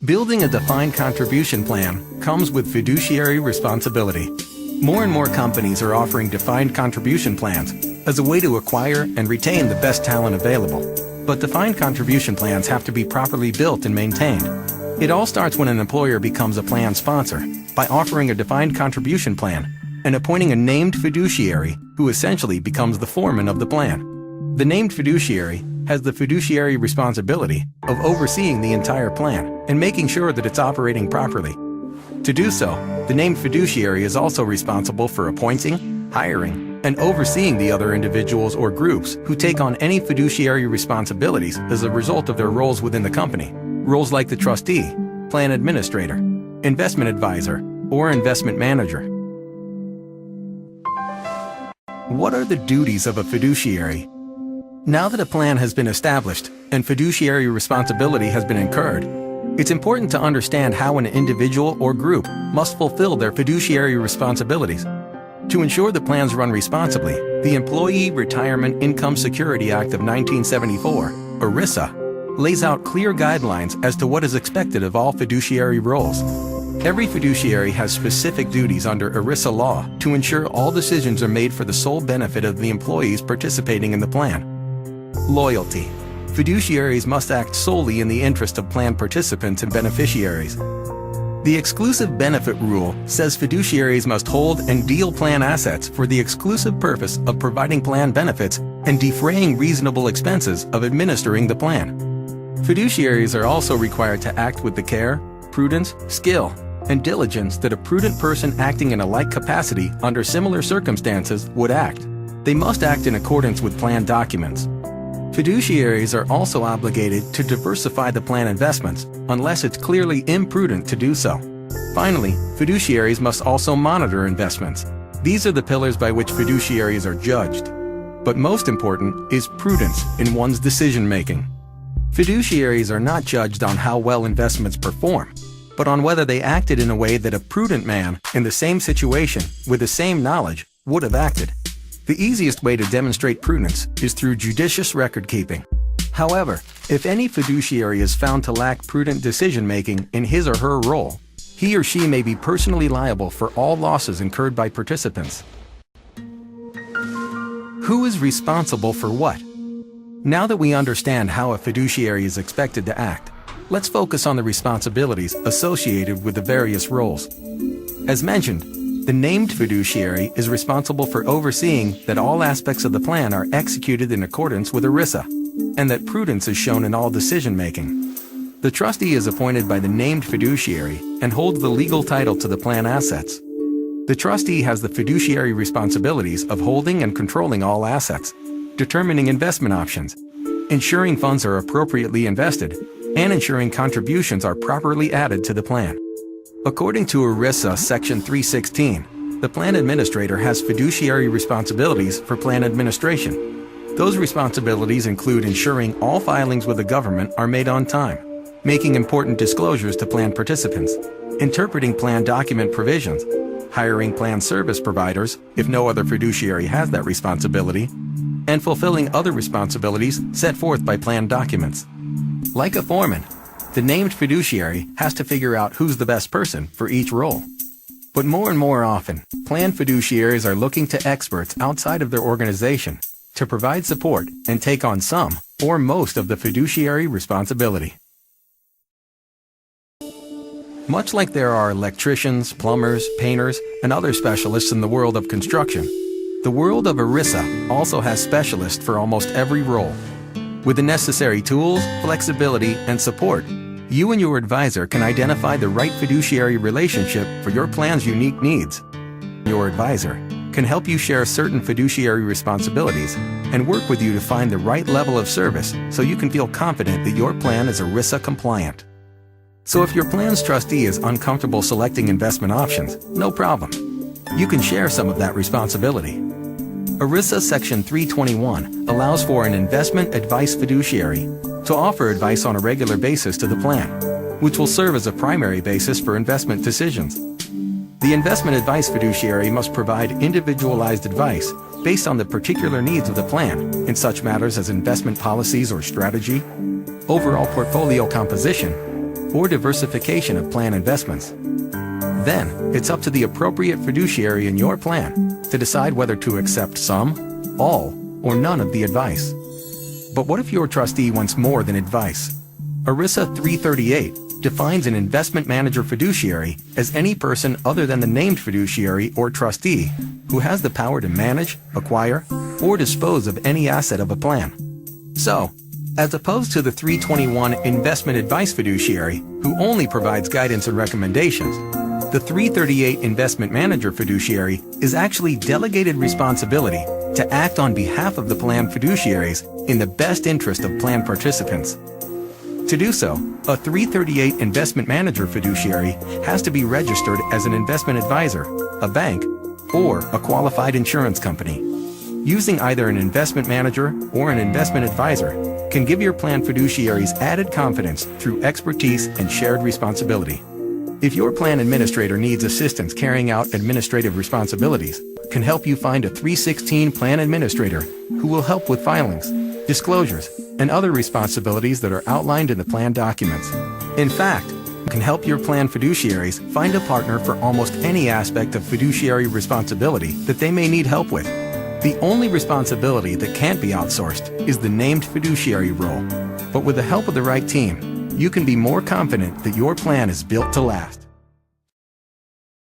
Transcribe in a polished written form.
Building a defined contribution plan comes with fiduciary responsibility. More and more companies are offering defined contribution plans as a way to acquire and retain the best talent available. But defined contribution plans have to be properly built and maintained. It all starts when an employer becomes a plan sponsor by offering a defined contribution plan and appointing a named fiduciary who essentially becomes the foreman of the plan. The named fiduciary has the fiduciary responsibility of overseeing the entire plan and making sure that it's operating properly. To do so, the named fiduciary is also responsible for appointing, hiring, and overseeing the other individuals or groups who take on any fiduciary responsibilities as a result of their roles within the company. Roles like the trustee, plan administrator, investment advisor, or investment manager. What are the duties of a fiduciary? Now that a plan has been established and fiduciary responsibility has been incurred, it's important to understand how an individual or group must fulfill their fiduciary responsibilities. To ensure the plans run responsibly, the Employee Retirement Income Security Act of 1974, ERISA, lays out clear guidelines as to what is expected of all fiduciary roles. Every fiduciary has specific duties under ERISA law to ensure all decisions are made for the sole benefit of the employees participating in the plan. Loyalty. Fiduciaries must act solely in the interest of plan participants and beneficiaries. The exclusive benefit rule says fiduciaries must hold and deal plan assets for the exclusive purpose of providing plan benefits and defraying reasonable expenses of administering the plan. Fiduciaries are also required to act with the care, prudence, skill, and diligence that a prudent person acting in a like capacity under similar circumstances would act. They must act in accordance with plan documents. Fiduciaries are also obligated to diversify the plan investments unless it's clearly imprudent to do so. Finally, fiduciaries must also monitor investments. These are the pillars by which fiduciaries are judged. But most important is prudence in one's decision-making. Fiduciaries are not judged on how well investments perform, but on whether they acted in a way that a prudent man in the same situation with the same knowledge would have acted. The easiest way to demonstrate prudence is through judicious record-keeping. However, if any fiduciary is found to lack prudent decision-making in his or her role, he or she may be personally liable for all losses incurred by participants. Who is responsible for what? Now that we understand how a fiduciary is expected to act, let's focus on the responsibilities associated with the various roles. As mentioned, the named fiduciary is responsible for overseeing that all aspects of the plan are executed in accordance with ERISA, and that prudence is shown in all decision-making. The trustee is appointed by the named fiduciary and holds the legal title to the plan assets. The trustee has the fiduciary responsibilities of holding and controlling all assets, determining investment options, ensuring funds are appropriately invested, and ensuring contributions are properly added to the plan. According to ERISA Section 316, the plan administrator has fiduciary responsibilities for plan administration. Those responsibilities include ensuring all filings with the government are made on time, making important disclosures to plan participants, interpreting plan document provisions, hiring plan service providers if no other fiduciary has that responsibility, and fulfilling other responsibilities set forth by plan documents. Like a foreman, the named fiduciary has to figure out who's the best person for each role. But more and more often, plan fiduciaries are looking to experts outside of their organization to provide support and take on some or most of the fiduciary responsibility. Much like there are electricians, plumbers, painters, and other specialists in the world of construction, the world of ERISA also has specialists for almost every role. With the necessary tools, flexibility, and support, you and your advisor can identify the right fiduciary relationship for your plan's unique needs. Your advisor can help you share certain fiduciary responsibilities and work with you to find the right level of service so you can feel confident that your plan is ERISA compliant. So if your plan's trustee is uncomfortable selecting investment options, no problem. You can share some of that responsibility. ERISA Section 321 allows for an investment advice fiduciary to offer advice on a regular basis to the plan, which will serve as a primary basis for investment decisions. The investment advice fiduciary must provide individualized advice based on the particular needs of the plan in such matters as investment policies or strategy, overall portfolio composition, or diversification of plan investments. Then, it's up to the appropriate fiduciary in your plan to decide whether to accept some, all, or none of the advice. But what if your trustee wants more than advice? ERISA 338 defines an investment manager fiduciary as any person other than the named fiduciary or trustee who has the power to manage, acquire, or dispose of any asset of a plan. So, as opposed to the 321 investment advice fiduciary who only provides guidance and recommendations, the 338 investment manager fiduciary is actually delegated responsibility to act on behalf of the plan fiduciaries in the best interest of plan participants. To do so, a 338 investment manager fiduciary has to be registered as an investment advisor, a bank, or a qualified insurance company. Using either an investment manager or an investment advisor can give your plan fiduciaries added confidence through expertise and shared responsibility. If your plan administrator needs assistance carrying out administrative responsibilities, can help you find a 316 plan administrator who will help with filings, disclosures, and other responsibilities that are outlined in the plan documents. In fact, can help your plan fiduciaries find a partner for almost any aspect of fiduciary responsibility that they may need help with. The only responsibility that can't be outsourced is the named fiduciary role. But with the help of the right team, you can be more confident that your plan is built to last.